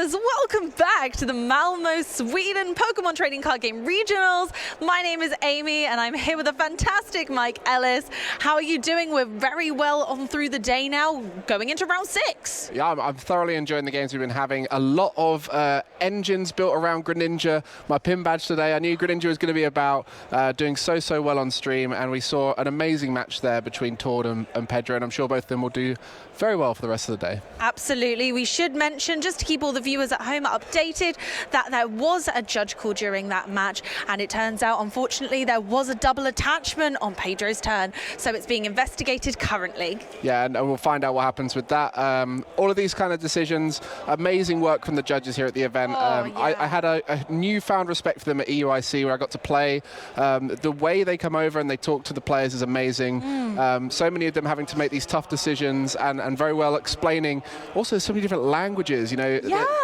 Yes, welcome back to the Malmo, Sweden Pokemon Trading Card Game Regionals. My name is Amy and I'm here with a fantastic Mike Ellis. How are you doing? We're very well on through the day now, going into round 6. Yeah, I'm thoroughly enjoying the games we've been having. A lot of engines built around Greninja. My pin badge today, I knew Greninja was going to be about doing so well on stream, and we saw an amazing match there between Tord and Pedro, and I'm sure both of them will do very well for the rest of the day. Absolutely. We should mention, just to keep all the viewers at home updated, that there was a judge call during that match, and it turns out, unfortunately, there was a double attachment on Pedro's turn, so it's being investigated currently. Yeah, and we'll find out what happens with that. All of these kind of decisions, amazing work from the judges here at the event. Yeah. I had a newfound respect for them at EUIC, where I got to play. The way they come over and they talk to the players is amazing. So many of them having to make these tough decisions and very well explaining also so many different languages. You know,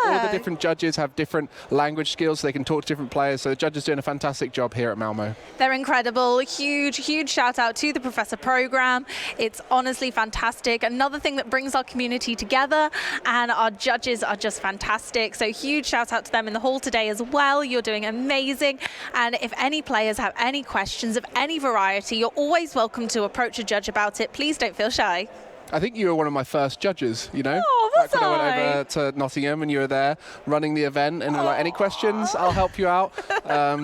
all the different judges have different language skills, so they can talk to different players. So the judges doing a fantastic job here at Malmo. They're incredible. Huge shout out to the Professor program. It's honestly fantastic. Another thing that brings our community together, and our judges are just fantastic. So huge shout out to them in the hall today as well. You're doing amazing. And if any players have any questions of any variety, you're always welcome to approach a judge about it. Please don't feel shy. I think you were one of my first judges, you know? Oh, was Back when I went over to Nottingham and you were there running the event, and like, any questions, I'll help you out.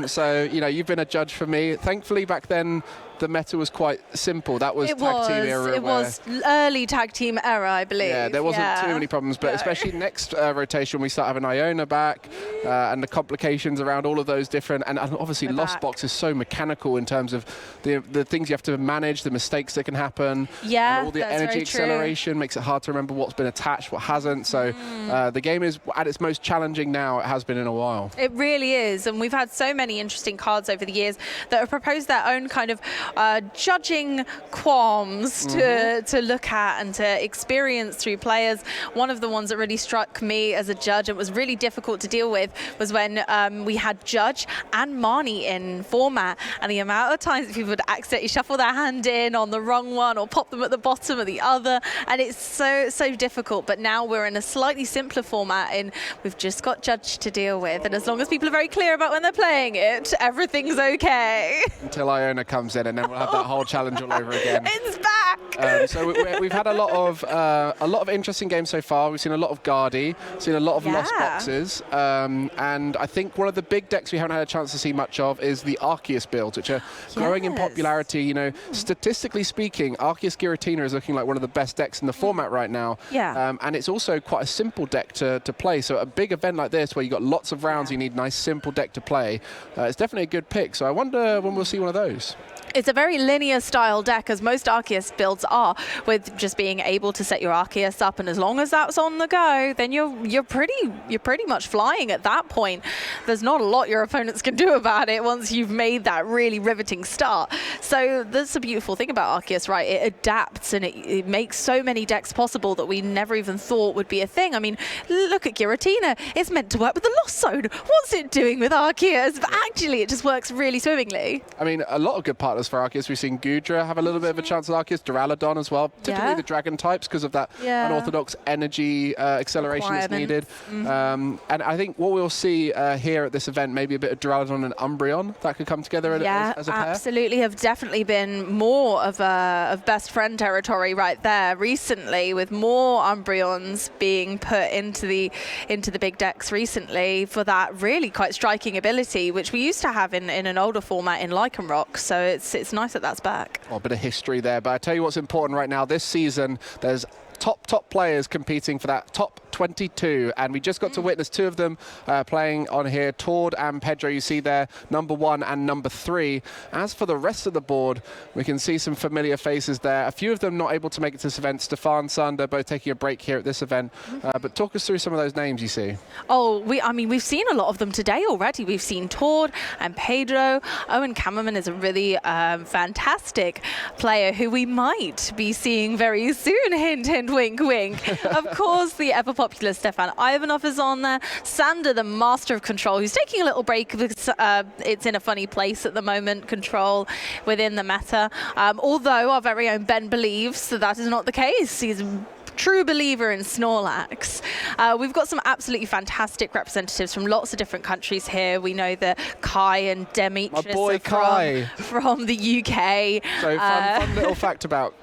So, you know, you've been a judge for me. Thankfully, back then, the meta was quite simple. That was tag team era. It was early tag team era, I believe. Yeah, there wasn't too many problems, but especially next rotation, we start having Iona back, and the complications around all of those different, and obviously Lost Box is so mechanical in terms of the things you have to manage, the mistakes that can happen, and all the energy acceleration makes it hard to remember what's been attached, what hasn't. So the game is at its most challenging now it has been in a while. It really is, and we've had so many interesting cards over the years that have proposed their own kind of judging qualms to look at and to experience through players. One of the ones that really struck me as a judge and was really difficult to deal with was when we had Judge and Marnie in format, and the amount of times that people would accidentally shuffle their hand in on the wrong one or pop them at the bottom of the other, and it's so difficult. But now we're in a slightly simpler format, and we've just got Judge to deal with, and as long as people are very clear about when they're playing it, everything's okay. Until Iona comes in, and then we'll have that whole challenge all over again. It's back! So we've had a lot of interesting games so far. We've seen a lot of Guardy, seen a lot of Lost Boxes, and I think one of the big decks we haven't had a chance to see much of is the Arceus builds, which are growing in popularity. You know, statistically speaking, Arceus Giratina is looking like one of the best decks in the format right now. And it's also quite a simple deck to play. So a big event like this, where you've got lots of rounds, you need a nice simple deck to play. It's definitely a good pick. So I wonder when we'll see one of those. It's a very linear style deck, as most Arceus builds are, with just being able to set your Arceus up, and as long as that's on the go, then you're pretty much flying at that point. There's not a lot your opponents can do about it once you've made that really riveting start. So that's the beautiful thing about Arceus, right? It adapts, and it makes so many decks possible that we never even thought would be a thing. I mean, look at Giratina. It's meant to work with the Lost Zone. What's it doing with Arceus? But actually, it just works really swimmingly. I mean, a lot of good partners for Arceus. We've seen Gudra have a little bit of a chance with Arceus, Duraludon as well, typically the dragon types because of that unorthodox energy acceleration that's needed. And I think what we'll see here at this event, maybe a bit of Duraludon and Umbreon that could come together as a pair. Absolutely, have definitely been more of best friend territory right there recently, with more Umbreons being put into the big decks recently for that really quite striking ability, which we used to have in an older format in Lycanroc. So it's nice that that's back. Well, a bit of history there, but I tell you what's important right now. This season, there's top players competing for that top 22, and we just got to witness two of them playing on here, Tord and Pedro. You see there, number 1 and number 3. As for the rest of the board, we can see some familiar faces there. A few of them not able to make it to this event. Stefan, Sander, both taking a break here at this event. But talk us through some of those names you see. Oh, I mean, we've seen a lot of them today already. We've seen Tord and Pedro. Owen Kammerman is a really fantastic player who we might be seeing very soon. Hint, hint, wink, wink. Of course, the ever-popular Stefan Ivanov is on there. Sander, the master of control, who's taking a little break because it's in a funny place at the moment, control within the meta. Although our very own Ben believes that is not the case. He's true believer in Snorlax. We've got some absolutely fantastic representatives from lots of different countries here. We know that Kai and Demetrius My boy Kai from the UK. So fun little fact about.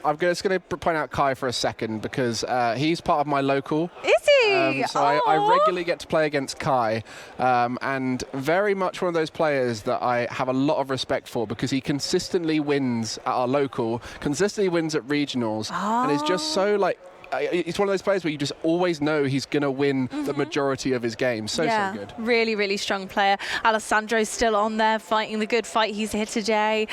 I'm just going to point out Kai for a second because he's part of my local. Is he? So I regularly get to play against Kai, and very much one of those players that I have a lot of respect for because he consistently wins at our local, consistently wins at regionals, and is just so like. It's one of those players where you just always know he's going to win the majority of his games. So good. Really, really strong player. Alessandro's still on there fighting the good fight. He's here today.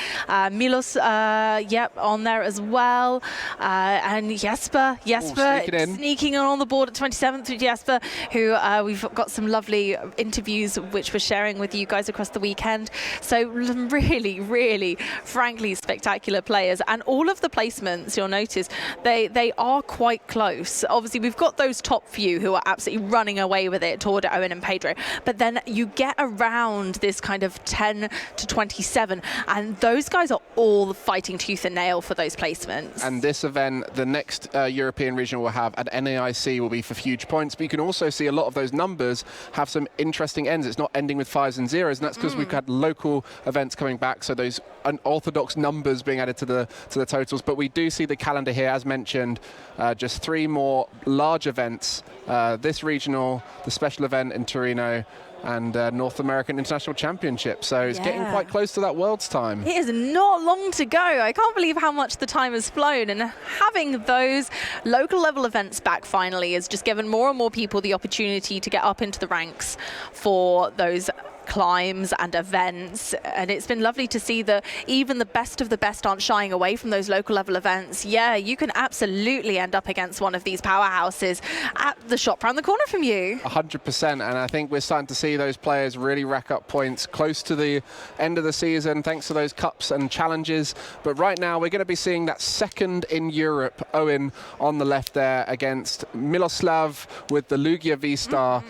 Milos, on there as well. And Jesper sneaking on the board at 27th with Jesper, who we've got some lovely interviews which we're sharing with you guys across the weekend. So really, really, frankly, spectacular players. And all of the placements, you'll notice, they are quite close. Obviously, we've got those top few who are absolutely running away with it, Tord, Owen and Pedro. But then you get around this kind of 10 to 27, and those guys are all fighting tooth and nail for those placements. And this event, the next European regional we'll have at NAIC will be for huge points, but you can also see a lot of those numbers have some interesting ends. It's not ending with 5s and 0s, and that's because we've had local events coming back, so those unorthodox numbers being added to the totals. But we do see the calendar here, as mentioned, just 3 more large events, this regional, the special event in Torino, and North American International Championship. So it's getting quite close to that World's time. It is not long to go. I can't believe how much the time has flown, and having those local level events back finally has just given more and more people the opportunity to get up into the ranks for those climbs and events, and it's been lovely to see that even the best of the best aren't shying away from those local level events. Yeah, you can absolutely end up against one of these powerhouses at the shop around the corner from you. 100%, and I think we're starting to see those players really rack up points close to the end of the season thanks to those cups and challenges. But right now we're going to be seeing that second in Europe, Owen on the left there against Miloslav with the Lugia V-Star.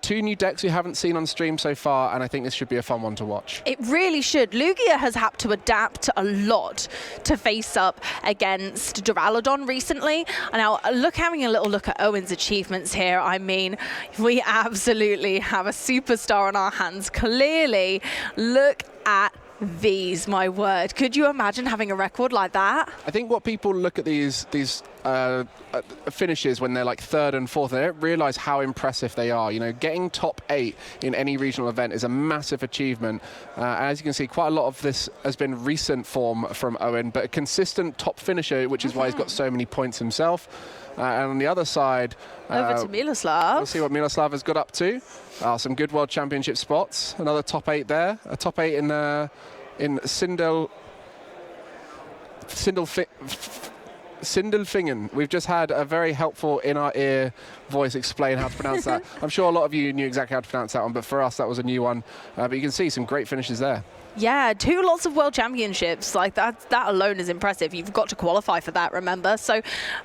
2 new decks we haven't seen on stream so far, and I think this should be a fun one to watch. It really should. Lugia has had to adapt a lot to face up against Duraludon recently. And now having a little look at Owen's achievements here, I mean, we absolutely have a superstar on our hands. Clearly, look at these, my word. Could you imagine having a record like that? I think what people look at these finishes when they're like 3rd and 4th, they don't realise how impressive they are. You know, getting top 8 in any regional event is a massive achievement. And as you can see, quite a lot of this has been recent form from Owen, but a consistent top finisher, which is why he's got so many points himself. And on the other side, over to Miloslav. We'll see what Miloslav has got up to. Some good World Championship spots. Another top 8 there. A top 8 in Sindelfingen. We've just had a very helpful in our ear voice explain how to pronounce that. I'm sure a lot of you knew exactly how to pronounce that one, but for us that was a new one. But you can see some great finishes there. Yeah, 2 lots of World Championships. Like that alone is impressive. You've got to qualify for that, remember? So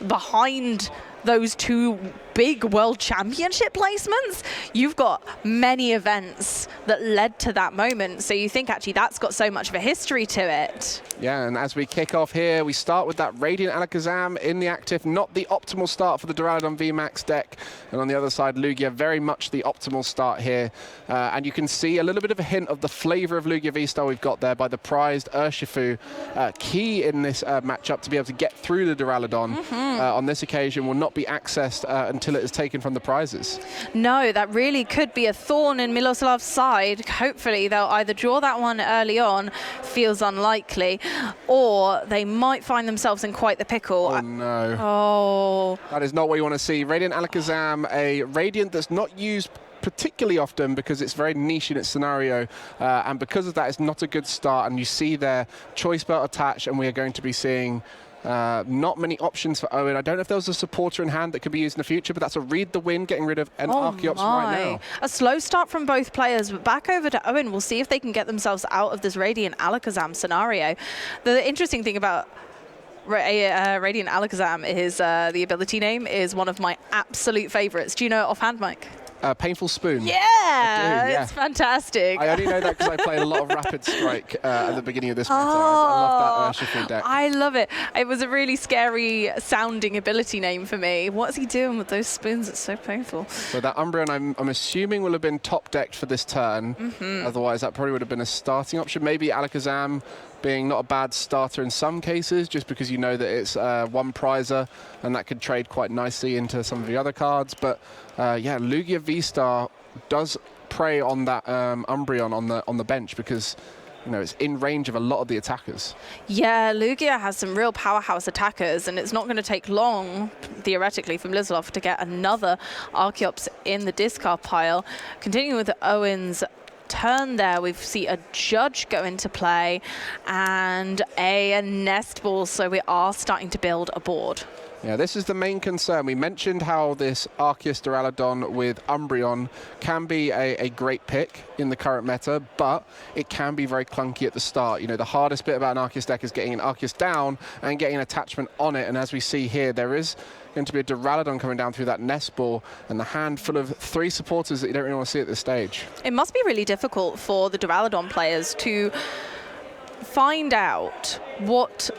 behind those 2 big World Championship placements, you've got many events that led to that moment. So you think actually that's got so much of a history to it. Yeah, and as we kick off here, we start with that Radiant Alakazam in the active. Not the optimal start for the Duraludon VMAX deck. And on the other side, Lugia, very much the optimal start here. And you can see a little bit of a hint of the flavor of Lugia V-Star we've got there by the prized Urshifu. Key in this matchup to be able to get through the Duraludon on this occasion will not be accessed until it is taken from the prizes. No, that really could be a thorn in Miloslav's side. Hopefully they'll either draw that one early on, feels unlikely, or they might find themselves in quite the pickle. Oh no. Oh. That is not what you want to see. Radiant Alakazam, a Radiant that's not used particularly often because it's very niche in its scenario, and because of that it's not a good start, and you see their choice belt attached, and we are going to be seeing not many options for Owen. I don't know if there was a supporter in hand that could be used in the future, but that's a read the win, getting rid of an Archeops right now. A slow start from both players, but back over to Owen. We'll see if they can get themselves out of this Radiant Alakazam scenario. The interesting thing about Radiant Alakazam is the ability name is one of my absolute favorites. Do you know it offhand, Mike? Painful Spoon. Yeah, it's fantastic. I only know that because I played a lot of Rapid Strike at the beginning of this meta. I love that Urshifu deck. I love it. It was a really scary sounding ability name for me. What's he doing with those spoons? It's so painful. So that Umbreon, I'm assuming, will have been top decked for this turn. Otherwise, that probably would have been a starting option. Maybe Alakazam being not a bad starter in some cases, just because you know that it's one prizer, and that could trade quite nicely into some of the other cards. But yeah, Lugia V-Star does prey on that Umbreon on the bench, because you know it's in range of a lot of the attackers. Yeah, Lugia has some real powerhouse attackers, and it's not going to take long, theoretically, from Lizloff to get another Archeops in the discard pile. Continuing with Owen's turn there, we see a Judge go into play and a Nest Ball, so we are starting to build a board. Yeah, this is the main concern. We mentioned how this Arceus Duraludon with Umbreon can be a great pick in the current meta, but it can be very clunky at the start. You know, the hardest bit about an Arceus deck is getting an Arceus down and getting an attachment on it, and as we see here, there is going to be a Duraludon coming down through that Nest Ball, and the hand full of 3 supporters that you don't really want to see at this stage. It must be really difficult for the Duraludon players to find out what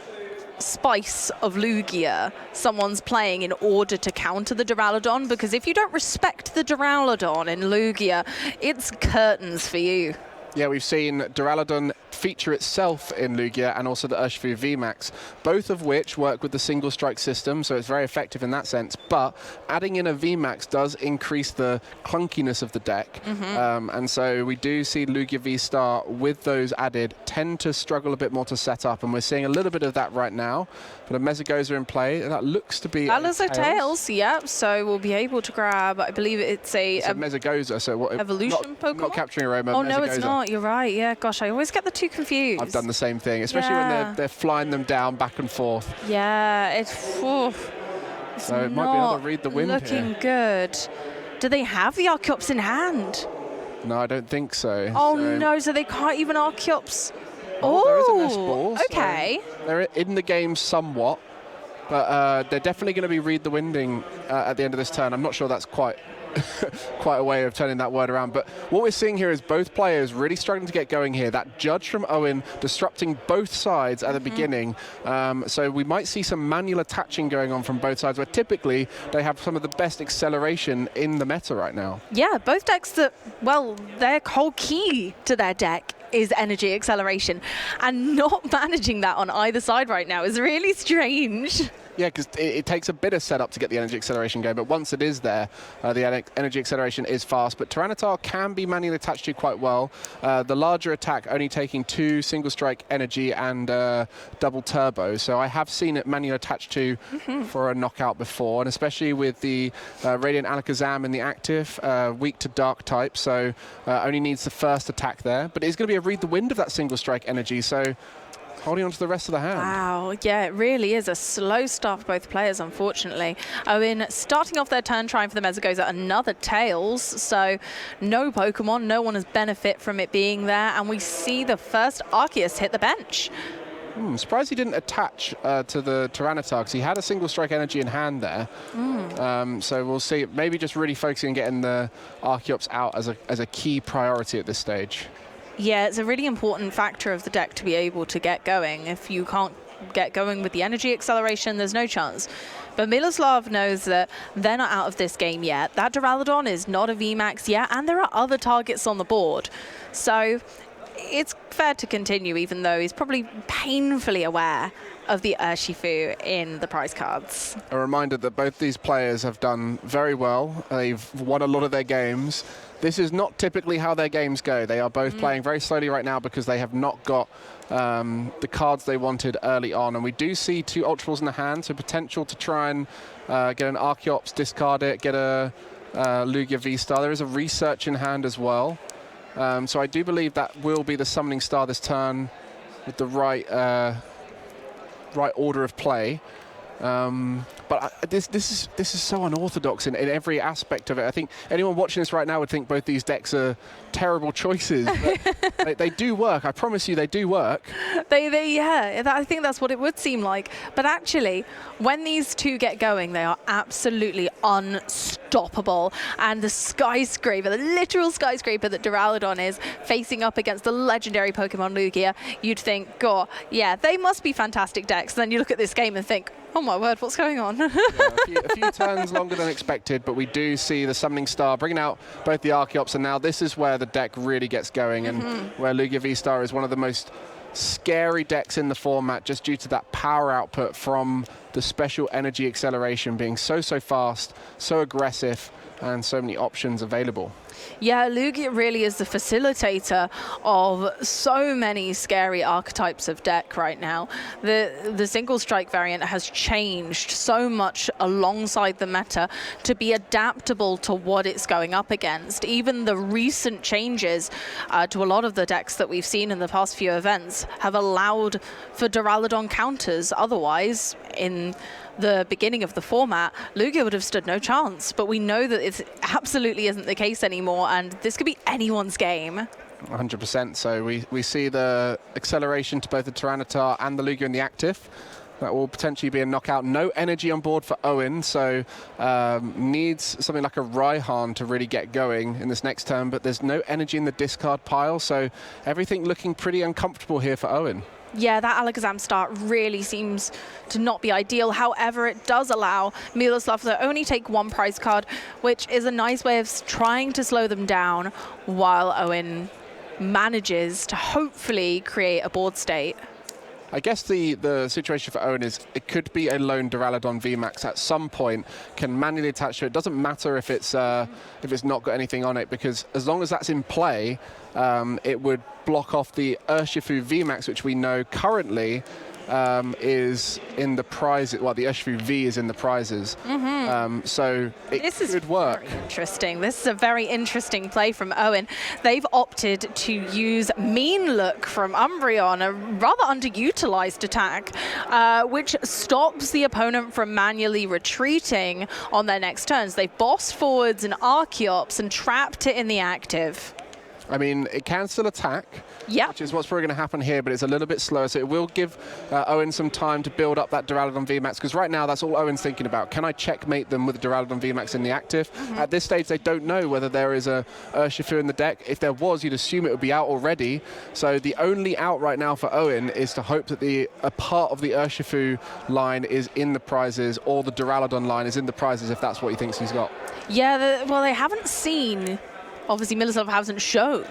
spice of Lugia someone's playing in order to counter the Duraludon, because if you don't respect the Duraludon in Lugia, it's curtains for you. Yeah, we've seen Duraludon feature itself in Lugia and also the Urshifu VMAX, both of which work with the single strike system, so it's very effective in that sense, but adding in a VMAX does increase the clunkiness of the deck, and so we do see Lugia V-Star with those added tend to struggle a bit more to set up, and we're seeing a little bit of that right now, but a Mesagoza in play, that looks to be that looks like Tails, yep, so we'll be able to grab, I believe it's a Mesagoza, so what, evolution Pokemon? Not capturing Aroma, oh Mesagoza. No, it's not, you're right, yeah, gosh, I always get the two confused. I've done the same thing, especially when they're flying them down back and forth. Yeah, it's so it might be able to read the wind looking good. Do they have the Archeops in hand? No, I don't think so. Oh no, so they can't even Archeops. Oh, there is a Nest Ball. Okay. So they're in the game somewhat, but they're definitely going to be read the winding at the end of this turn. I'm not sure that's quite a way of turning that word around, but what we're seeing here is both players really struggling to get going here. That Judge from Owen disrupting both sides at the beginning, so we might see some manual attaching going on from both sides, where typically they have some of the best acceleration in the meta right now. Yeah, both decks that, well, their whole key to their deck is energy acceleration, and not managing that on either side right now is really strange. Yeah, because it takes a bit of setup to get the energy acceleration going, but once it is there, the energy acceleration is fast. But Tyranitar can be manually attached to quite well. The larger attack only taking 2 single strike energy and double turbo. So I have seen it manually attached to for a knockout before, and especially with the Radiant Alakazam in the active, weak to dark type, so only needs the first attack there. But it's going to be a read the wind of that single strike energy, so holding on to the rest of the hand. Wow, yeah, it really is a slow start for both players, unfortunately. Owen starting off their turn trying for the Mesagoza, another Tails, so no Pokemon, no one has benefit from it being there, and we see the first Arceus hit the bench. Surprised he didn't attach to the Tyranitar, because he had a single strike energy in hand there. So we'll see, maybe just really focusing on getting the Archeops out as a key priority at this stage. Yeah, it's a really important factor of the deck to be able to get going. If you can't get going with the energy acceleration, there's no chance. But Miloslav knows that they're not out of this game yet. That Duraludon is not a VMAX yet, and there are other targets on the board. So it's fair to continue, even though he's probably painfully aware of the Urshifu in the prize cards. A reminder that both these players have done very well. They've won a lot of their games. This is not typically how their games go. They are both playing very slowly right now because they have not got the cards they wanted early on. And we do see 2 Ultra Balls in the hand, so potential to try and get an Archeops, discard it, get a Lugia V-Star. There is a Research in hand as well. So I do believe that will be the Summoning Star this turn with the right order of play. But this is so unorthodox in every aspect of it. I think anyone watching this right now would think both these decks are terrible choices. But they do work. I promise you, they do work. Yeah, I think that's what it would seem like. But actually, when these two get going, they are absolutely unstoppable. unstoppable. And the skyscraper, the literal skyscraper that Duraludon is facing up against the legendary Pokemon Lugia, you'd think, God, yeah, they must be fantastic decks. And then you look at this game and think, oh my word, what's going on? Yeah, a few turns longer than expected, but we do see the Summoning Star bringing out both the Archeops, and now this is where the deck really gets going, and where Lugia V-Star is one of the most scary decks in the format, just due to that power output from the special energy acceleration being so fast, so aggressive, and so many options available. Yeah, Lugia really is the facilitator of so many scary archetypes of deck right now. The single strike variant has changed so much alongside the meta to be adaptable to what it's going up against. Even the recent changes to a lot of the decks that we've seen in the past few events have allowed for Duraludon counters. Otherwise, in the beginning of the format, Lugia would have stood no chance, but we know that it absolutely isn't the case anymore, and this could be anyone's game. 100%. So we see the acceleration to both the Tyranitar and the Lugia in the active. That will potentially be a knockout. No energy on board for Owen, so needs something like a Raihan to really get going in this next turn, but there's no energy in the discard pile, so everything looking pretty uncomfortable here for Owen. Yeah, that Alakazam start really seems to not be ideal. However, it does allow Miloslav to only take one prize card, which is a nice way of trying to slow them down while Owen manages to hopefully create a board state. I guess the situation for Owen is it could be a lone Duraludon VMAX at some point, can manually attach to it. It doesn't matter if it's not got anything on it, because as long as that's in play, it would block off the Urshifu VMAX, which we know currently is in the prize. Well, the Urshifu V is in the prizes, so it could work. Very interesting. This is a very interesting play from Owen. They've opted to use Mean Look from Umbreon, a rather underutilized attack, which stops the opponent from manually retreating on their next turns. They've bossed forwards an Archeops and trapped it in the active. I mean, it can still attack, which is what's probably going to happen here, but it's a little bit slower, so it will give Owen some time to build up that Duraludon VMAX, because right now that's all Owen's thinking about. Can I checkmate them with the Duraludon VMAX in the active? At this stage, they don't know whether there is a Urshifu in the deck. If there was, you'd assume it would be out already. So the only out right now for Owen is to hope that a part of the Urshifu line is in the prizes, or the Duraludon line is in the prizes, if that's what he thinks he's got. Yeah, well, they haven't seen... Obviously, Miloslav hasn't shown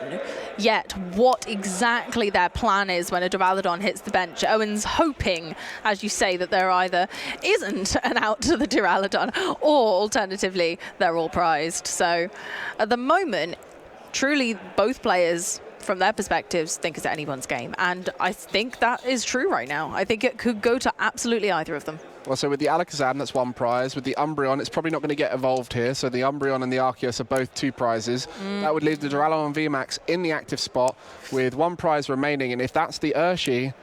yet what exactly their plan is when a Duraludon hits the bench. Owen's hoping, as you say, that there either isn't an out to the Duraludon, or alternatively, they're all prized. So at the moment, truly both players, from their perspectives, think it's anyone's game. And I think that is true right now. I think it could go to absolutely either of them. Well, so with the Alakazam, that's one prize. With the Umbreon, it's probably not going to get evolved here. So the Umbreon and the Arceus are both two prizes. That would leave the Duraludon VMAX in the active spot with one prize remaining. And if that's the Urshi,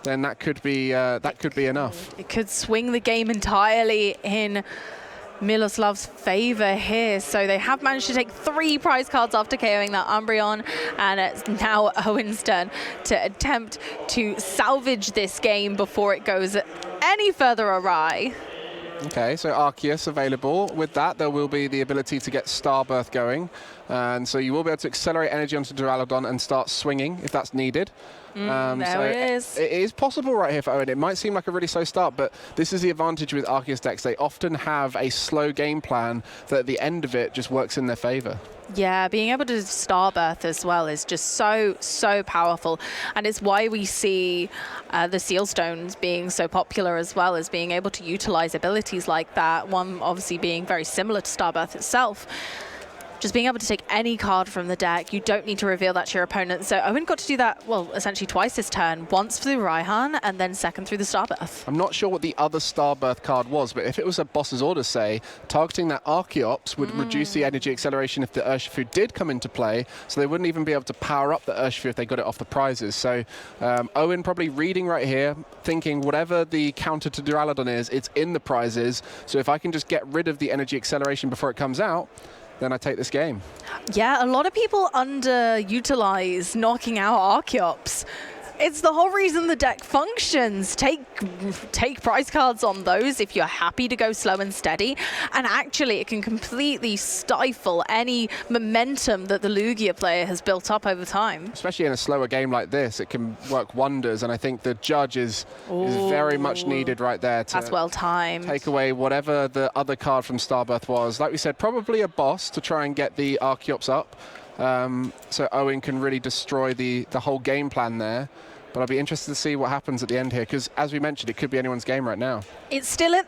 then that could be enough. It could swing the game entirely in Miloslav's favor here. So they have managed to take 3 prize cards after KOing that Umbreon, and it's now Owen's turn to attempt to salvage this game before it goes any further awry. Okay, so Arceus available. With that, there will be the ability to get Starbirth going. And so you will be able to accelerate energy onto Duraludon and start swinging if that's needed. There it is. It is possible right here for Owen. It might seem like a really slow start, but this is the advantage with Arceus decks. They often have a slow game plan that at the end of it just works in their favor. Yeah, being able to Starbirth as well is just so powerful. And it's why we see the Seal Stones being so popular as well, as being able to utilize abilities like that. One obviously being very similar to Starbirth itself. Just being able to take any card from the deck, you don't need to reveal that to your opponent. So Owen got to do that, well, essentially twice this turn. Once through Raihan, and then second through the Starbirth. I'm not sure what the other Starbirth card was, but if it was a boss's order, say, targeting that Archeops would reduce the energy acceleration if the Urshifu did come into play, so they wouldn't even be able to power up the Urshifu if they got it off the prizes. So Owen probably reading right here, thinking whatever the counter to Duraludon is, it's in the prizes. So if I can just get rid of the energy acceleration before it comes out, then I take this game. Yeah, a lot of people underutilize knocking out Archeops It's the whole reason the deck functions. Take prize cards on those if you're happy to go slow and steady. And actually, it can completely stifle any momentum that the Lugia player has built up over time. Especially in a slower game like this, it can work wonders. And I think the judge is very much needed right there to That's well timed. Take away whatever the other card from Starbirth was. Like we said, probably a boss to try and get the Archeops up. So Owen can really destroy the whole game plan there. But I'll be interested to see what happens at the end here, because as we mentioned, it could be anyone's game right now. It's still up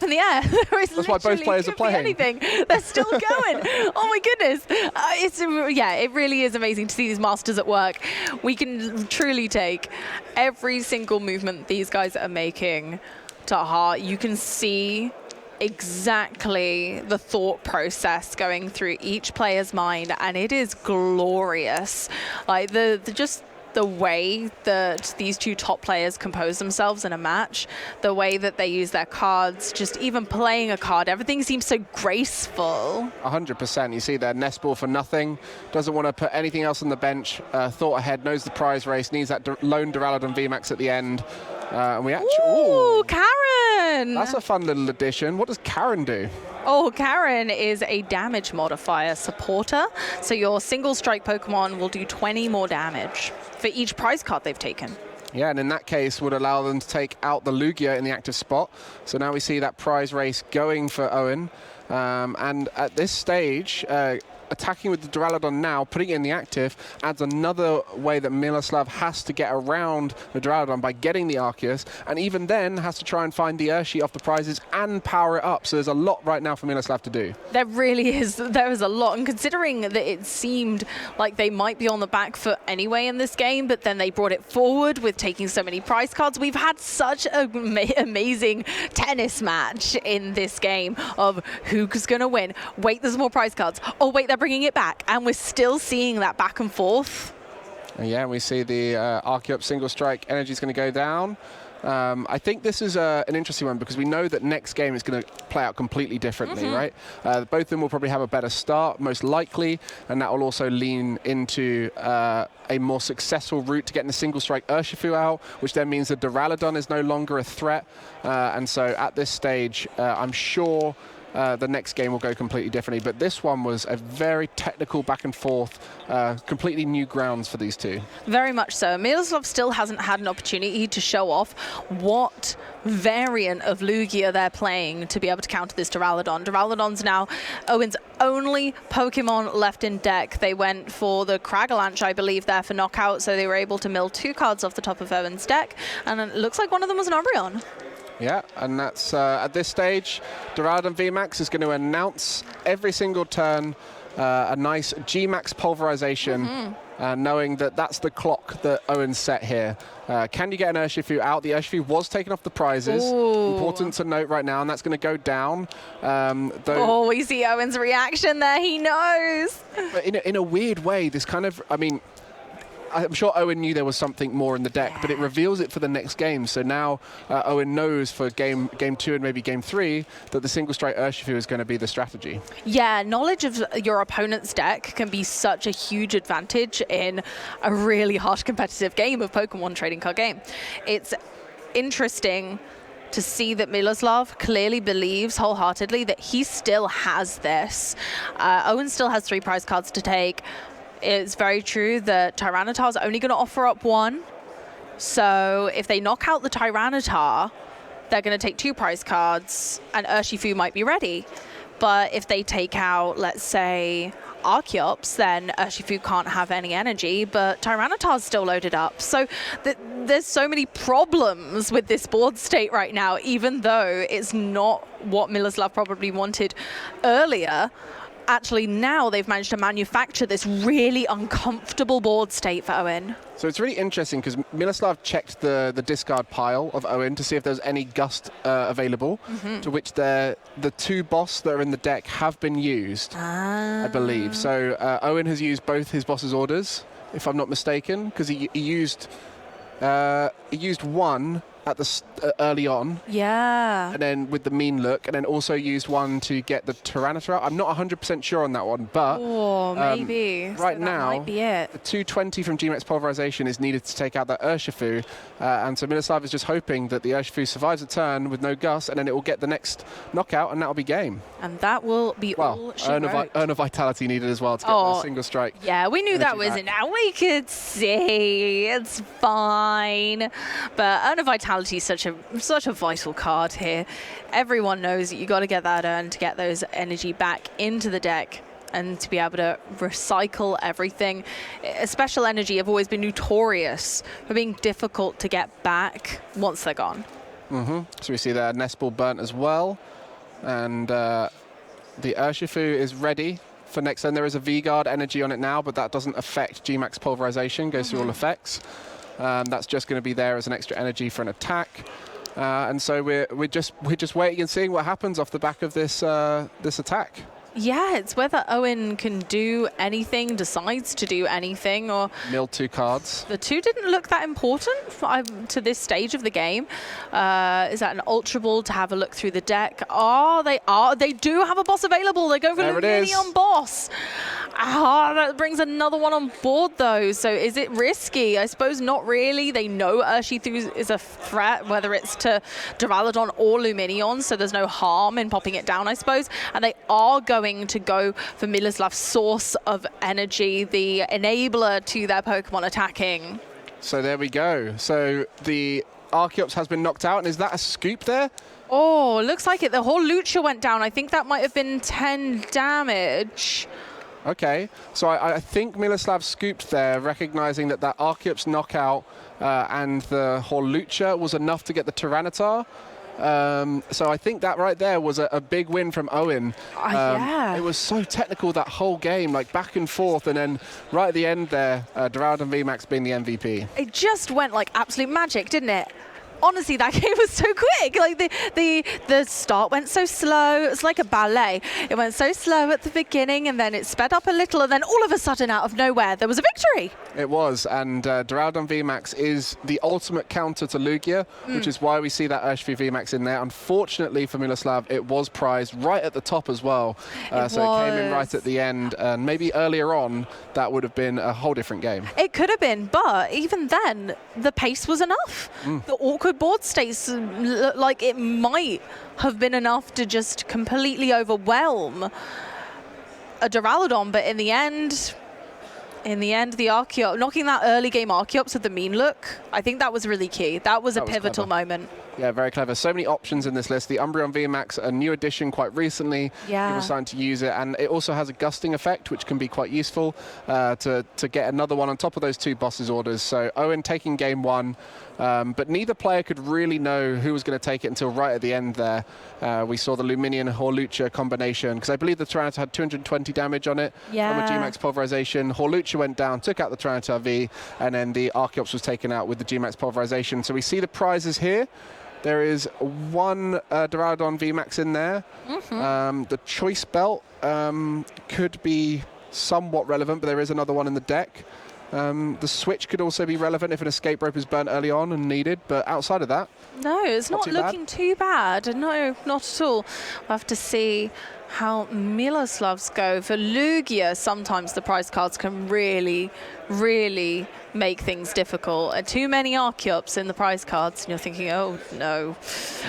in the air. That's why both players are playing. Anything. They're still going. Oh my goodness. It really is amazing to see these masters at work. We can truly take every single movement these guys are making to heart. You can see exactly the thought process going through each player's mind, and it is glorious. Like the way that these two top players compose themselves in a match, the way that they use their cards, just even playing a card, everything seems so graceful. 100%. You see there, nest ball for nothing, doesn't want to put anything else on the bench, thought ahead, knows the prize race, needs that lone Duraludon VMAX at the end. And we actually... Ooh, Karen! That's a fun little addition. What does Karen do? Oh, Karen is a damage modifier supporter. So your single strike Pokemon will do 20 more damage for each prize card they've taken. Yeah, and in that case would allow them to take out the Lugia in the active spot. So now we see that prize race going for Owen. And at this stage, attacking with the Duraludon now, putting it in the active, adds another way that Miloslav has to get around the Duraludon by getting the Arceus, and even then has to try and find the Urshi off the prizes and power it up. So there's a lot right now for Miloslav to do. There really is. There is a lot. And considering that it seemed like they might be on the back foot anyway in this game, but then they brought it forward with taking so many prize cards. We've had such an amazing tennis match in this game of who's going to win. Wait, there's more prize cards. Oh, wait, they're bringing it back, and we're still seeing that back and forth. Yeah, we see the Archeops single strike energy is going to go down. I think this is an interesting one because we know that next game is going to play out completely differently, right? Both of them will probably have a better start, most likely, and that will also lean into a more successful route to getting the single strike Urshifu out, which then means the Duraludon is no longer a threat. And so at this stage, I'm sure the next game will go completely differently. But this one was a very technical back and forth, completely new grounds for these two. Very much so. Miloslav still hasn't had an opportunity to show off what variant of Lugia they're playing to be able to counter this Duraludon. Duraludon's now Owen's only Pokemon left in deck. They went for the Cragalanche, I believe, there for knockout, so they were able to mill 2 cards off the top of Owen's deck, and it looks like one of them was an Umbreon. Yeah, and that's at this stage, Duraludon VMAX is going to announce every single turn a nice Gmax pulverization, knowing that that's the clock that Owen set here. Can you get an Urshifu out? The Urshifu was taken off the prizes. Ooh. Important to note right now, and that's going to go down. Oh, we see Owen's reaction there. He knows. But in a weird way, this kind of, I mean, I'm sure Owen knew there was something more in the deck, but it reveals it for the next game. So now Owen knows for game 2 and maybe game 3 that the single strike Urshifu is going to be the strategy. Yeah, knowledge of your opponent's deck can be such a huge advantage in a really harsh competitive game of Pokemon trading card game. It's interesting to see that Miloslav clearly believes wholeheartedly that he still has this. Owen still has 3 prize cards to take. It's very true that Tyranitar is only going to offer up 1. So if they knock out the Tyranitar, they're going to take 2 prize cards, and Urshifu might be ready. But if they take out, let's say, Archeops, then Urshifu can't have any energy, but Tyranitar's still loaded up. So there's so many problems with this board state right now, even though it's not what Miloslav probably wanted earlier. Actually, now they've managed to manufacture this really uncomfortable board state for Owen. So it's really interesting because Miloslav checked the discard pile of Owen to see if there's any Gust available, to which the 2 boss that are in the deck have been used, I believe. So Owen has used both his boss's orders, if I'm not mistaken, because he used 1 at the early on. Yeah. And then with the mean look, and then also used one to get the Tyranitar out. I'm not 100% sure on that one, but maybe. Right so that now, might be it. the 220 from G-Max Pulverization is needed to take out that Urshifu, and so Miloslav is just hoping that the Urshifu survives a turn with no Gust, and then it will get the next knockout, and that'll be game. And that will be all she wrote. Earn a Vitality needed as well to get the single strike. Yeah, we knew that was in now. We could see it's fine, but Earn a Vitality is such a vital card here. Everyone knows that you got to get that earn to get those energy back into the deck and to be able to recycle everything. Special energy have always been notorious for being difficult to get back once they're gone. So we see there Nest Ball burnt as well, and the Urshifu is ready for next turn. There is a V-Guard energy on it now, but that doesn't affect G-Max Pulverization, goes through all effects. That's just going to be there as an extra energy for an attack. And so we're just waiting and seeing what happens off the back of this this attack. Yeah, it's whether Owen can do anything, decides to do anything, or Milled 2 cards. the 2 didn't look that important to this stage of the game. Is that an Ultra Ball to have a look through the deck? They do have a boss available. They're going for Luminion boss. That brings another one on board though. So is it risky? I suppose not really. They know Urshifu is a threat, whether it's to Duraludon or Luminion, so there's no harm in popping it down, I suppose. And they are going to go for Miloslav's source of energy, the enabler to their Pokemon attacking. So there we go. So the Archeops has been knocked out, and is that a scoop there? Oh, looks like it. The whole Lucha went down. I think that might have been 10 damage. Okay, so I think Miloslav scooped there, recognizing that Archeops knockout and the Horlucha was enough to get the Tyranitar. So I think that right there was a big win from Owen. Yeah. It was so technical that whole game, like back and forth, and then right at the end there, Duraludon VMAX being the MVP. It just went like absolute magic, didn't it? Honestly, that game was so quick. Like the start went so slow. It's like a ballet. It went so slow at the beginning, and then it sped up a little, and then all of a sudden, out of nowhere, there was a victory. It was, and Duraludon VMAX is the ultimate counter to Lugia, which is why we see that Urshifu VMAX in there. Unfortunately for Miloslav, it was prized right at the top as well. So it came in right at the end, and maybe earlier on, that would have been a whole different game. It could have been, but even then, the pace was enough. The awkward board states looked like it might have been enough to just completely overwhelm a Duraludon, but in the end, the Archeops, knocking that early game Archeops with the mean look, I think that was really key. That was a pivotal moment. Yeah, very clever. So many options in this list. The Umbreon VMAX, a new addition quite recently. Yeah. People are starting to use it. And it also has a gusting effect, which can be quite useful to get another one on top of those 2 bosses orders. So Owen taking game 1. But neither player could really know who was going to take it until right at the end there. We saw the Luminion Horlucha combination, because I believe the Tyranitar had 220 damage on it from a G-Max Pulverization. Horlucha went down, took out the Tyranitar V, and then the Archeops was taken out with the G-Max Pulverization. So we see the prizes here. There is one Duraludon VMAX in there. The Choice Belt could be somewhat relevant, but there is another one in the deck. The switch could also be relevant if an escape rope is burnt early on and needed, but outside of that, no, it's not looking too bad. No, not at all. We'll have to see how Miloslav's go. For Lugia, sometimes the prize cards can really, really make things difficult. Too many Archeops in the prize cards, and you're thinking, oh no.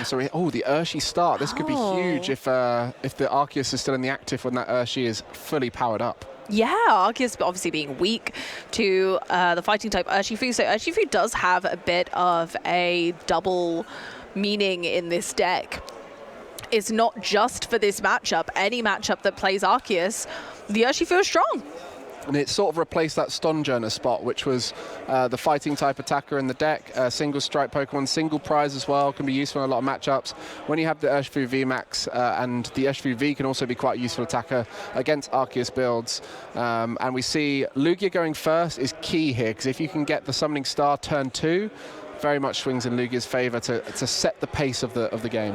So the Urshi start. This could be huge if the Arceus is still in the active when that Urshi is fully powered up. Yeah, Arceus obviously being weak to the fighting type Urshifu. So Urshifu does have a bit of a double meaning in this deck. It's not just for this matchup. Any matchup that plays Arceus, the Urshifu is strong. And it sort of replaced that Stonjourner spot, which was the fighting type attacker in the deck. Single strike Pokemon, single prize as well, can be useful in a lot of matchups. When you have the Urshifu VMAX, and the Urshifu V can also be quite a useful attacker against Arceus builds. And we see Lugia going first is key here, because if you can get the Summoning Star turn 2, very much swings in Lugia's favor to set the pace of the game.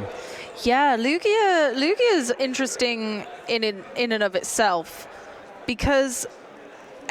Yeah, Lugia is interesting in and of itself, because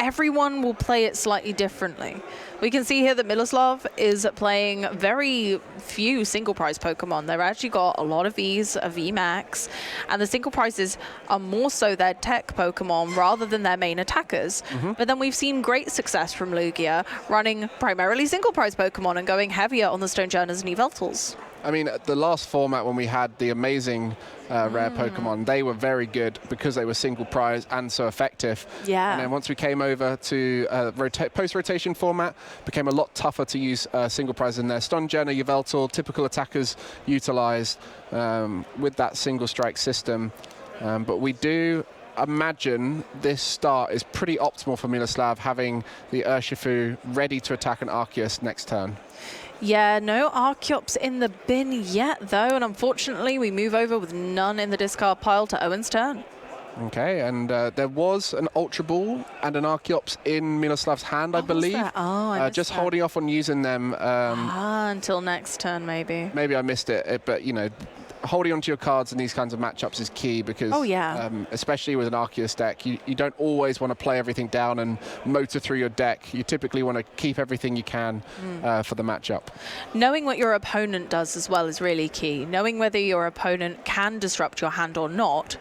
everyone will play it slightly differently. We can see here that Miloslav is playing very few single prize Pokemon. They've actually got a lot of Vs, a VMAX, and the single prizes are more so their tech Pokemon rather than their main attackers. But then we've seen great success from Lugia running primarily single prize Pokemon and going heavier on the Stonjourners and Yveltals. I mean, the last format when we had the amazing rare Pokemon, they were very good because they were single prize and so effective. Yeah. And then once we came over to post-rotation format, became a lot tougher to use single prize in there. Stonjourner, Yveltal, typical attackers utilized with that single strike system. But we do imagine this start is pretty optimal for Miloslav, having the Urshifu ready to attack an Arceus next turn. Yeah, no Archeops in the bin yet, though, and unfortunately we move over with none in the discard pile to Owen's turn. Okay, and there was an Ultra Ball and an Archeops in Miloslav's hand, I believe. Oh, I just holding off on using them. Until next turn, maybe. Maybe I missed it, but, you know, holding onto your cards in these kinds of matchups is key because, especially with an Arceus deck, you don't always want to play everything down and motor through your deck. You typically want to keep everything you can for the matchup. Knowing what your opponent does as well is really key. Knowing whether your opponent can disrupt your hand or not,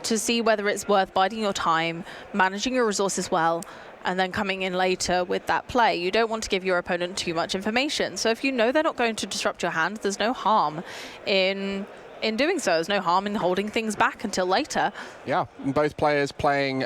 to see whether it's worth biding your time, managing your resources well, and then coming in later with that play. You don't want to give your opponent too much information. So if you know they're not going to disrupt your hand, there's no harm in doing so. There's no harm in holding things back until later. Yeah, and both players playing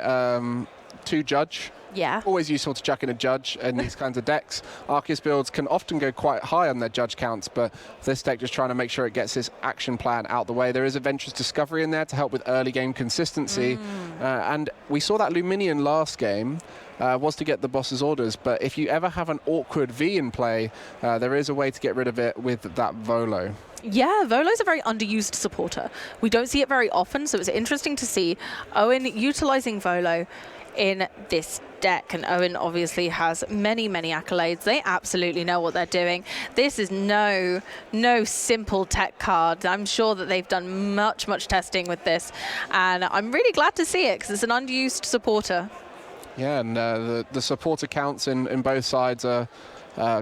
two Judge. Yeah. Always useful to chuck in a Judge in these kinds of decks. Arceus builds can often go quite high on their Judge counts, but this deck just trying to make sure it gets this action plan out the way. There is Adventurous Discovery in there to help with early game consistency. And we saw that Luminion last game. Was to get the boss's orders, but if you ever have an awkward V in play, there is a way to get rid of it with that Volo. Yeah, Volo's a very underused supporter. We don't see it very often, so it's interesting to see Owen utilizing Volo in this deck, and Owen obviously has many accolades. They absolutely know what they're doing. This is no simple tech card. I'm sure that they've done much testing with this, and I'm really glad to see it because it's an underused supporter. Yeah, and the supporter counts in both sides are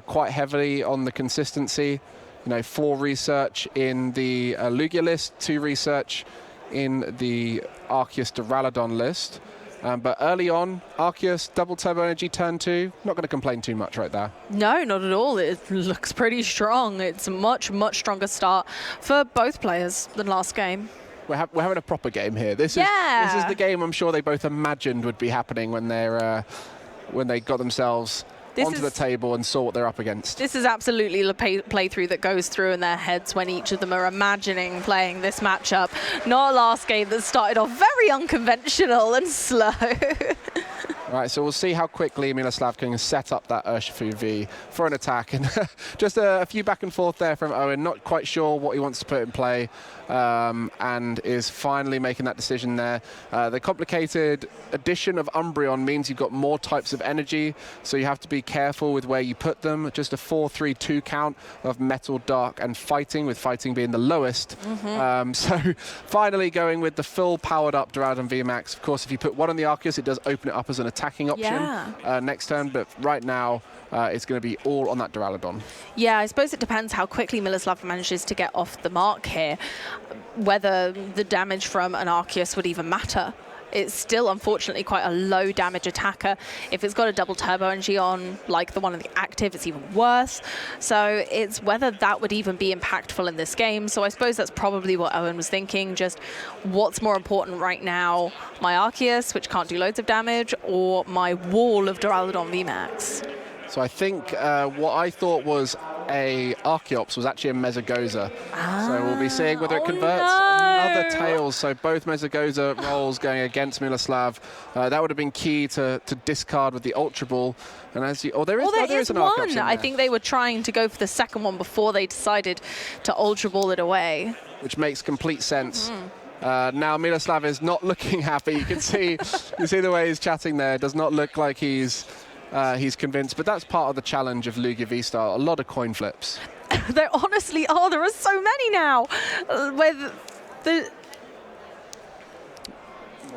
quite heavily on the consistency. You know, 4 research in the Lugia list, 2 research in the Arceus Duraludon list. But early on, Arceus, double turbo energy, turn 2. Not going to complain too much right there. No, not at all. It looks pretty strong. It's a much stronger start for both players than last game. We're having a proper game here. This is the game I'm sure they both imagined would be happening when they got themselves onto the table and saw what they're up against. This is absolutely the playthrough that goes through in their heads when each of them are imagining playing this matchup. Not a last game that started off very unconventional and slow. Right, so we'll see how quickly Miloslav can set up that Urshifu V for an attack. And just a few back and forth there from Owen, not quite sure what he wants to put in play, and is finally making that decision there. The complicated addition of Umbreon means you've got more types of energy, so you have to be careful with where you put them. Just a 4-3-2 count of Metal, Dark, and Fighting, with Fighting being the lowest. So finally going with the full powered up Duraludon VMAX. Of course, if you put one on the Arceus, it does open it up as an attacking option next turn, but right now it's going to be all on that Duraludon. Yeah, I suppose it depends how quickly Miloslav manages to get off the mark here, whether the damage from an Arceus would even matter. It's still, unfortunately, quite a low damage attacker. If it's got a double turbo energy on, like the one in the active, it's even worse. So it's whether that would even be impactful in this game. So I suppose that's probably what Owen was thinking, just what's more important right now, my Arceus, which can't do loads of damage, or my wall of Duraludon VMAX. So I think what I thought was a Archeops was actually a Mesagoza. So we'll be seeing whether it converts. Another Tails, so both Mesagoza rolls going against Miloslav. That would have been key to discard with the Ultra Ball. And as you, there is an Archeops in there. I think they were trying to go for the second one before they decided to Ultra Ball it away. Which makes complete sense. Now Miloslav is not looking happy. You can see the way he's chatting there. It does not look like he's convinced, but that's part of the challenge of Lugia V-Star. A lot of coin flips. There honestly are. There are so many now.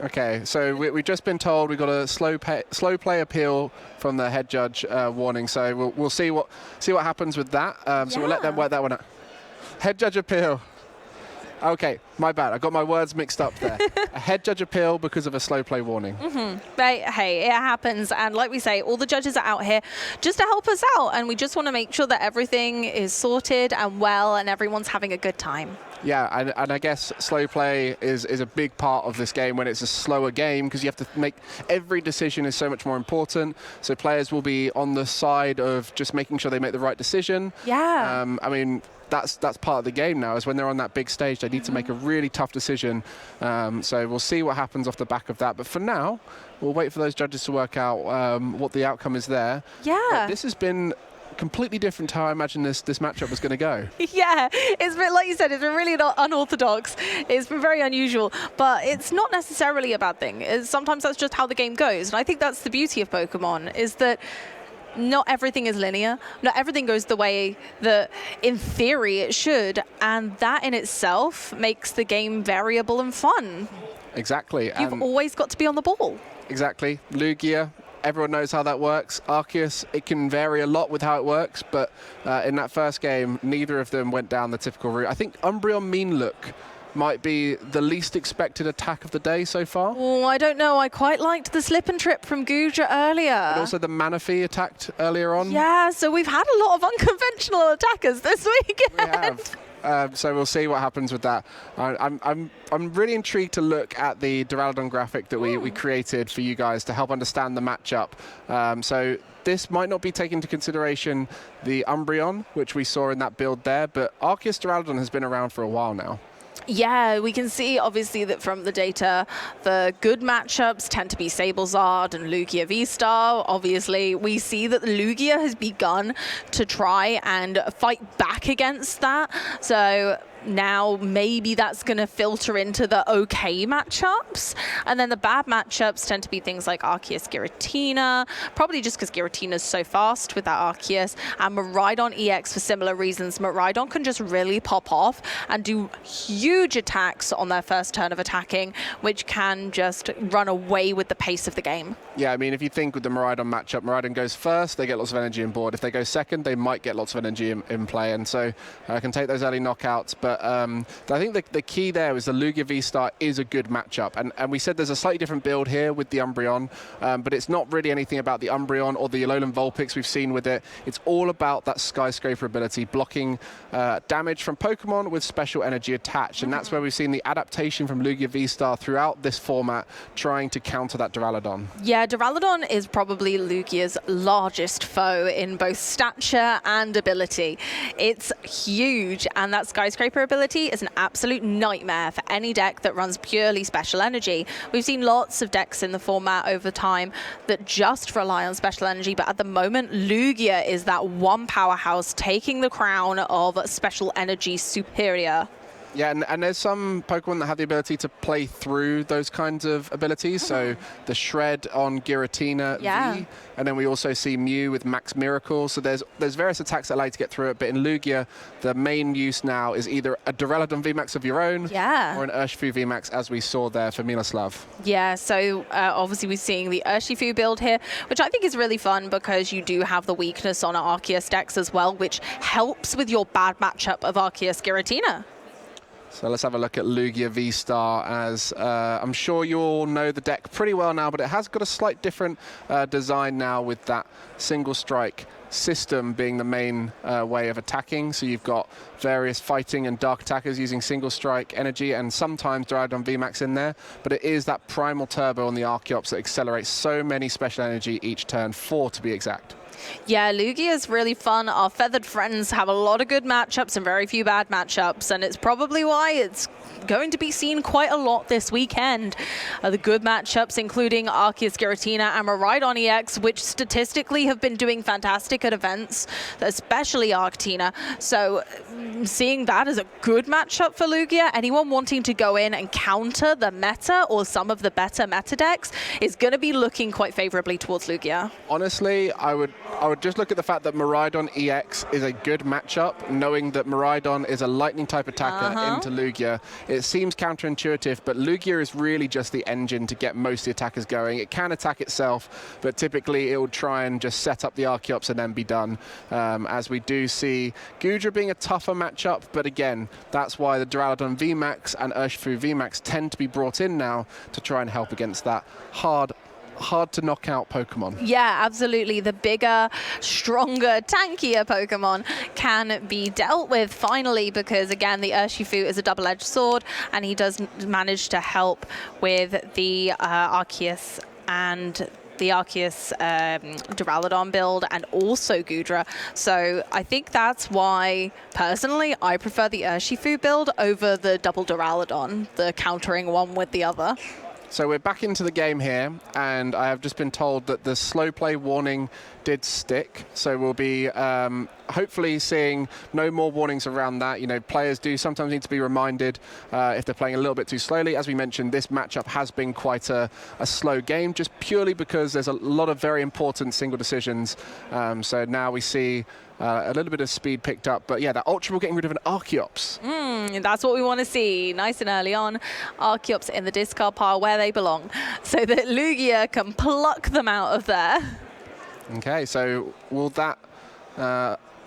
Okay, so we've just been told we got a slow play appeal from the head judge warning. So we'll see what happens with that. So we'll let them work that one out. Head judge appeal. Okay, my bad. I got my words mixed up there. A head judge appeal because of a slow play warning. But hey, it happens. And like we say, all the judges are out here just to help us out. And we just want to make sure that everything is sorted and well and everyone's having a good time. Yeah, and I guess slow play is a big part of this game when it's a slower game, because you have to make every decision is so much more important. So players will be on the side of just making sure they make the right decision. Yeah. I mean, that's part of the game now, is when they're on that big stage, they need to make a really tough decision. So we'll see what happens off the back of that. But for now, we'll wait for those judges to work out what the outcome is there. Yeah. But this has been completely different to how I imagined this matchup was going to go. Yeah, it's been, like you said, it's been really unorthodox. It's been very unusual, but it's not necessarily a bad thing. Sometimes that's just how the game goes. And I think that's the beauty of Pokemon, is that not everything is linear. Not everything goes the way that, in theory, it should. And that in itself makes the game variable and fun. Exactly. You've always got to be on the ball. Exactly. Lugia, everyone knows how that works. Arceus, it can vary a lot with how it works, but in that first game, neither of them went down the typical route. I think Umbreon Mean Look might be the least expected attack of the day so far. Oh, I don't know. I quite liked the slip and trip from Guja earlier. And also the Manaphy attacked earlier on. Yeah, so we've had a lot of unconventional attackers this weekend. We have. So we'll see what happens with that. I'm really intrigued to look at the Duraludon graphic that we created for you guys to help understand the matchup. So this might not be taken into consideration the Umbreon, which we saw in that build there, but Arceus Duraludon has been around for a while now. Yeah, we can see obviously that from the data, the good matchups tend to be Sablezard and Lugia V-Star. Obviously, we see that the Lugia has begun to try and fight back against that. So now maybe that's going to filter into the okay matchups. And then the bad matchups tend to be things like Arceus Giratina, probably just because Giratina is so fast with that Arceus, and Miraidon EX for similar reasons. Miraidon can just really pop off and do huge attacks on their first turn of attacking, which can just run away with the pace of the game. Yeah, I mean, if you think with the Miraidon matchup, Miraidon goes first, they get lots of energy on board. If they go second, they might get lots of energy in play, and so can take those early knockouts. But I think the key there is the Lugia V-Star is a good matchup. And we said there's a slightly different build here with the Umbreon, but it's not really anything about the Umbreon or the Alolan Vulpix we've seen with it. It's all about that Skyscraper ability, blocking damage from Pokemon with special energy attached. And that's where we've seen the adaptation from Lugia V-Star throughout this format, trying to counter that Duraludon. Yeah, Duraludon is probably Lugia's largest foe in both stature and ability. It's huge, and that Skyscraper ability is an absolute nightmare for any deck that runs purely special energy. We've seen lots of decks in the format over time that just rely on special energy, but at the moment, Lugia is that one powerhouse taking the crown of special energy superior. Yeah, and there's some Pokemon that have the ability to play through those kinds of abilities. So the Shred on Giratina V, and then we also see Mew with Max Miracle. So there's various attacks that allow you to get through it. But in Lugia, the main use now is either a Duraludon VMAX of your own, or an Urshifu VMAX, as we saw there for Miloslav. Yeah, so obviously we're seeing the Urshifu build here, which I think is really fun because you do have the weakness on Arceus decks as well, which helps with your bad matchup of Arceus Giratina. So let's have a look at Lugia V-Star, as I'm sure you all know the deck pretty well now, but it has got a slight different design now with that single strike system being the main way of attacking. So you've got various fighting and dark attackers using single strike energy, and sometimes Duraludon VMAX in there, but it is that primal turbo on the Archeops that accelerates so many special energy each turn, 4 to be exact. Yeah, Lugia is really fun. Our feathered friends have a lot of good matchups and very few bad matchups, and it's probably why it's going to be seen quite a lot this weekend. The good matchups including Arceus Giratina and Miraidon EX, which statistically have been doing fantastic at events, especially Arctina. So seeing that as a good matchup for Lugia, anyone wanting to go in and counter the meta or some of the better meta decks is going to be looking quite favorably towards Lugia. Honestly, I would I would just look at the fact that Miraidon EX is a good matchup, knowing that Miraidon is a lightning type attacker into Lugia. It seems counterintuitive, but Lugia is really just the engine to get most of the attackers going. It can attack itself, but typically it will try and just set up the Archeops and then be done. As we do see Gudra being a tougher matchup, but again, that's why the Duraludon VMAX and Urshifu VMAX tend to be brought in now to try and help against that hard to knock out Pokemon. Yeah, absolutely. The bigger, stronger, tankier Pokemon can be dealt with finally, because again, the Urshifu is a double-edged sword, and he does manage to help with the Arceus and the Arceus Duraludon build, and also Gudra. So I think that's why, personally, I prefer the Urshifu build over the double Duraludon, the countering one with the other. So we're back into the game here, and I have just been told that the slow play warning did stick. So we'll be hopefully seeing no more warnings around that. You know, players do sometimes need to be reminded if they're playing a little bit too slowly. As we mentioned, this matchup has been quite a slow game, just purely because there's a lot of very important single decisions. So now we see a little bit of speed picked up, but yeah, that Ultra Ball getting rid of an Archeops. That's what we want to see, nice and early on. Archeops in the discard pile where they belong, so that Lugia can pluck them out of there. Okay, so will that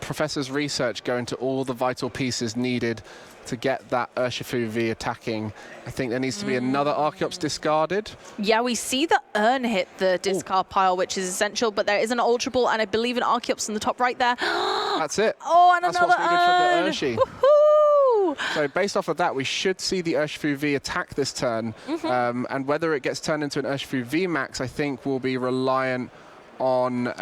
Professor's research go into all the vital pieces needed to get that Urshifu V attacking? I think there needs to be another Archeops discarded. Yeah, we see the Urn hit the discard pile, which is essential, but there is an Ultra Ball and I believe an Archeops in the top right there. That's it. Oh, and that's another what's needed Urn. for the Urshi. So based off of that, we should see the Urshifu V attack this turn, and whether it gets turned into an Urshifu V Max, I think will be reliant on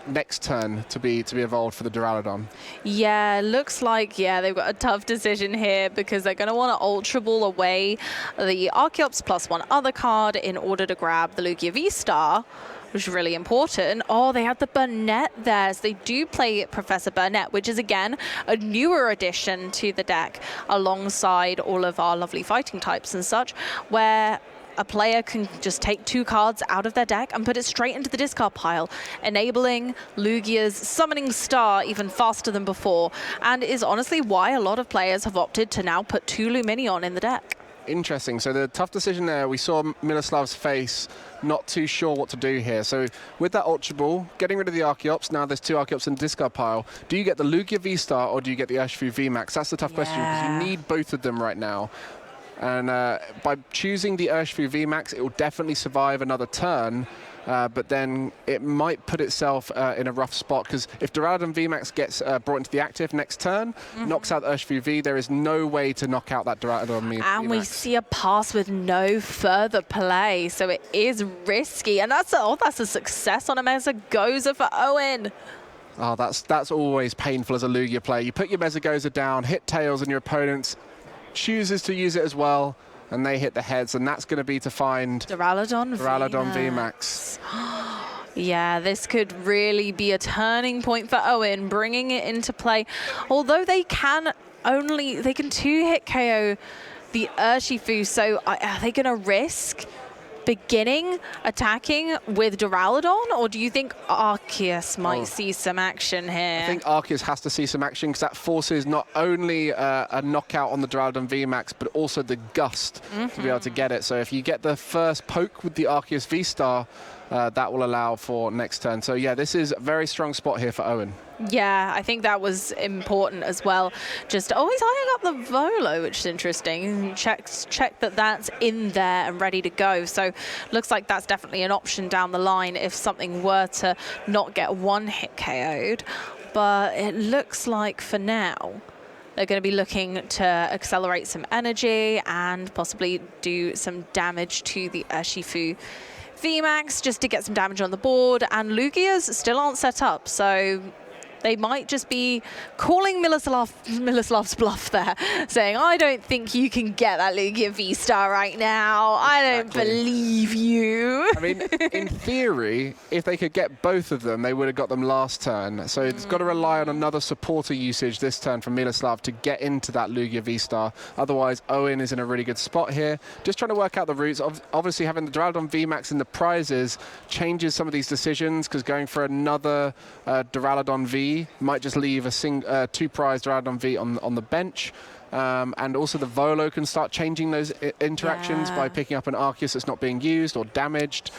next turn to be evolved for the Duraludon. Yeah, looks like, they've got a tough decision here, because they're going to want to Ultra Ball away the Archeops plus one other card in order to grab the Lugia V-Star, which is really important. Oh, they had the Burnett there. So they do play Professor Burnett, which is, again, a newer addition to the deck alongside all of our lovely fighting types and such, where a player can just take two cards out of their deck and put it straight into the discard pile, enabling Lugia's Summoning Star even faster than before, and is honestly why a lot of players have opted to now put two Luminion in the deck. Interesting. So the tough decision there, we saw Miloslav's face, not too sure what to do here. So with that Ultra Ball, getting rid of the Archeops, now there's two Archeops in the discard pile. Do you get the Lugia V-Star or do you get the Urshifu V-Max? That's the tough question, because you need both of them right now. And by choosing the Urshifu VMAX, it will definitely survive another turn, but then it might put itself in a rough spot, because if Duraludon VMAX gets brought into the active next turn, knocks out the Urshifu V, there is no way to knock out that Duraludon VMAX. And we see a pass with no further play, so it is risky. And that's a success on a Mesagoza for Owen. Oh, that's always painful as a Lugia player. You put your Mesagoza down, hit tails, and your opponents chooses to use it as well, and they hit the heads, and that's going to be to find Duraludon VMAX. Yeah, this could really be a turning point for Owen, bringing it into play. Although they can two-hit KO the Urshifu, so are they going to risk beginning attacking with Duraludon, or do you think Arceus might see some action here? I think Arceus has to see some action, because that forces not only a knockout on the Duraludon VMAX, but also the gust to be able to get it. So if you get the first poke with the Arceus V-Star, that will allow for next turn. So yeah, this is a very strong spot here for Owen. Yeah, I think that was important as well. Just always eyeing up the Volo, which is interesting. Check that that's in there and ready to go. So looks like that's definitely an option down the line if something were to not get one hit KO'd. But it looks like for now, they're going to be looking to accelerate some energy and possibly do some damage to the Urshifu VMAX just to get some damage on the board. And Lugia's still aren't set up, so they might just be calling Miloslav's bluff there, saying, I don't think you can get that Lugia V-Star right now. I don't believe you. I mean, in theory, if they could get both of them, they would have got them last turn. So it's got to rely on another supporter usage this turn from Miloslav to get into that Lugia V-Star. Otherwise, Owen is in a really good spot here. Just trying to work out the routes. Obviously, having the Duraludon VMAX in the prizes changes some of these decisions, because going for another Duraludon V might just leave a two-prize Duraludon V on the bench. And also the Volo can start changing those interactions by picking up an Arceus that's not being used or damaged.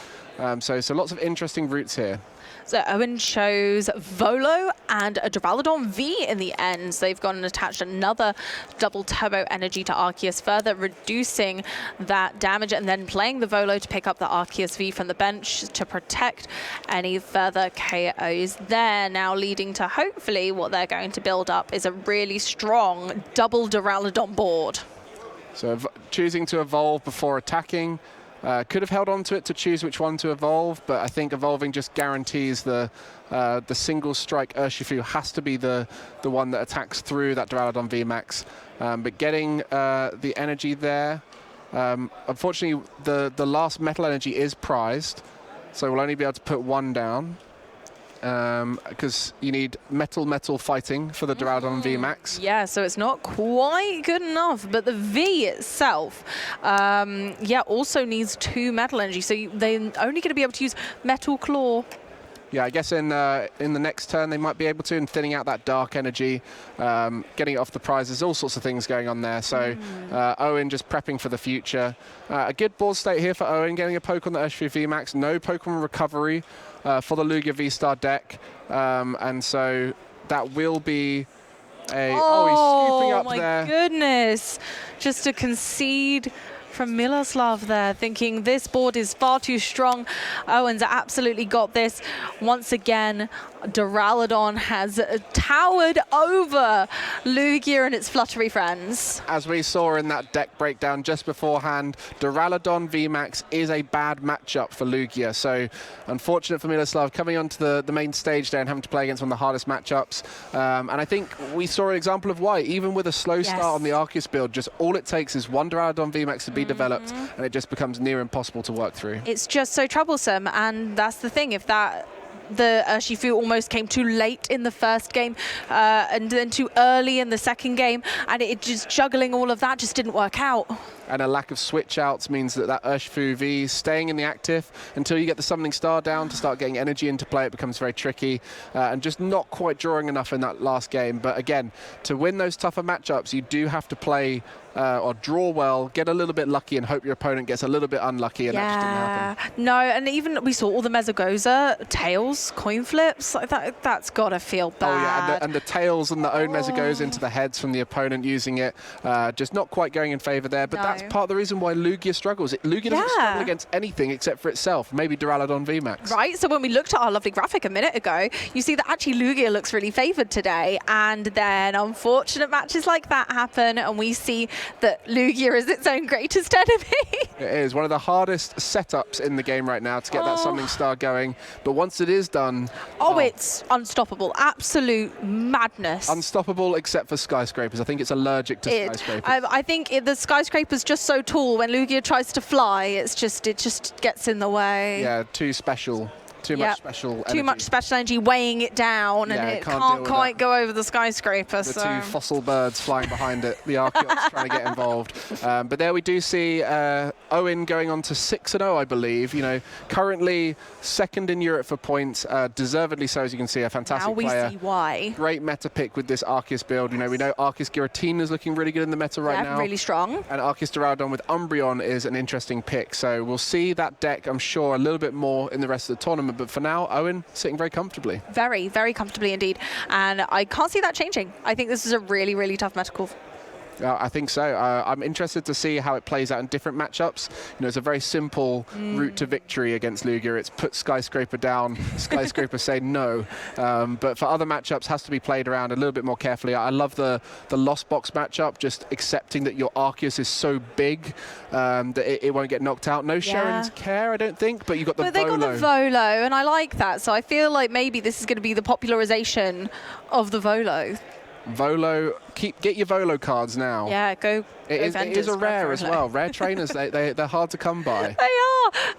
So lots of interesting routes here. So Owen chose Volo and a Duraludon V in the end. So they've gone and attached another double turbo energy to Arceus, further reducing that damage, and then playing the Volo to pick up the Arceus V from the bench to protect any further KOs there. Now leading to hopefully what they're going to build up is a really strong double Duraludon board. So choosing to evolve before attacking. Could have held on to it to choose which one to evolve, but I think evolving just guarantees the single strike Urshifu has to be the one that attacks through that Duraludon VMAX. But getting the energy there, unfortunately the last metal energy is prized, so we'll only be able to put one down. Because you need metal fighting for the Duraludon VMAX. Yeah, so it's not quite good enough, but the V itself, also needs 2 metal energy, so they're only going to be able to use Metal Claw. Yeah, I guess in the next turn they might be able to, and thinning out that dark energy, getting it off the prizes, all sorts of things going on there. So Owen just prepping for the future. A good board state here for Owen, getting a poke on the Urshifu VMAX, no Pokemon recovery for the Lugia V-Star deck, and so that will be a... Oh, he's scooping up there. Oh my goodness, just to concede from Miloslav there, thinking this board is far too strong. Owen's absolutely got this. Once again, Duraludon has towered over Lugia and its fluttery friends. As we saw in that deck breakdown just beforehand, Duraludon VMAX is a bad matchup for Lugia. So unfortunate for Miloslav coming onto the main stage there and having to play against one of the hardest matchups. And I think we saw an example of why, even with a slow start on the Arceus build, just all it takes is one Duraludon VMAX to be developed, and it just becomes near impossible to work through. It's just so troublesome, and that's the thing. If the Urshifu almost came too late in the first game and then too early in the second game, and it just juggling all of that just didn't work out. And a lack of switch outs means that Urshifu V staying in the active until you get the Summoning Star down to start getting energy into play. It becomes very tricky and just not quite drawing enough in that last game. But again, to win those tougher matchups, you do have to play or draw well, get a little bit lucky, and hope your opponent gets a little bit unlucky, and that just didn't happen. No, and even we saw all the Mesogoza tails, coin flips, like that's got to feel bad. Oh yeah, and the tails and the own Mesogoza into the heads from the opponent using it, just not quite going in favor there. But that's part of the reason why Lugia struggles. Lugia doesn't struggle against anything except for itself, maybe Duraludon VMAX. Right, so when we looked at our lovely graphic a minute ago, you see that actually Lugia looks really favored today, and then unfortunate matches like that happen, and we see that Lugia is its own greatest enemy. It is one of the hardest setups in the game right now to get that Summoning Star going, but once it is done... it's unstoppable. Absolute madness. Unstoppable except for Skyscrapers. I think it's allergic to Skyscrapers. I think the Skyscraper's just so tall, when Lugia tries to fly, it just gets in the way. Yeah, too special. Too much special energy. Too much special energy weighing it down, and it can't quite go over the skyscraper. The two fossil birds flying behind it, the Archeops trying to get involved. But there we do see Owen going on to 6-0, I believe. You know, currently second in Europe for points, deservedly so, as you can see, a fantastic player. Now we see why. Great meta pick with this Arceus build. You know, we know Arceus Giratina is looking really good in the meta right now. Really strong. And Arceus Duraludon with Umbreon is an interesting pick. So we'll see that deck, I'm sure, a little bit more in the rest of the tournament. But for now, Owen sitting very comfortably. Very, very comfortably indeed. And I can't see that changing. I think this is a really, really tough meta call. I think so. I'm interested to see how it plays out in different matchups. You know, it's a very simple route to victory against Lugia. It's put Skyscraper down, Skyscraper say no. But for other matchups, has to be played around a little bit more carefully. I love the Lost Box matchup, just accepting that your Arceus is so big that it won't get knocked out. No Sharon's Care, I don't think, but you've got the Volo. But they got the Volo, and I like that. So I feel like maybe this is going to be the popularization of the Volo. Volo, get your Volo cards now. Yeah, go. It is a rare as well. Rare trainers, they're hard to come by. They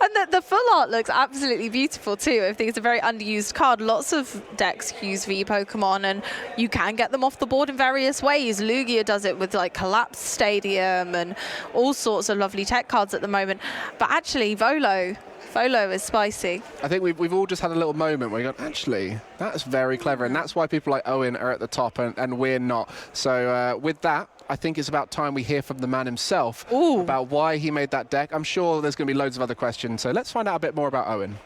And the full art looks absolutely beautiful too. I think it's a very underused card. Lots of decks use V Pokemon, and you can get them off the board in various ways. Lugia does it with like Collapse Stadium and all sorts of lovely tech cards at the moment. But actually, Volo is spicy. I think we've all just had a little moment where you go, actually, that's very clever. And that's why people like Owen are at the top and we're not. So with that, I think it's about time we hear from the man himself about why he made that deck. I'm sure there's going to be loads of other questions. So let's find out a bit more about Owen.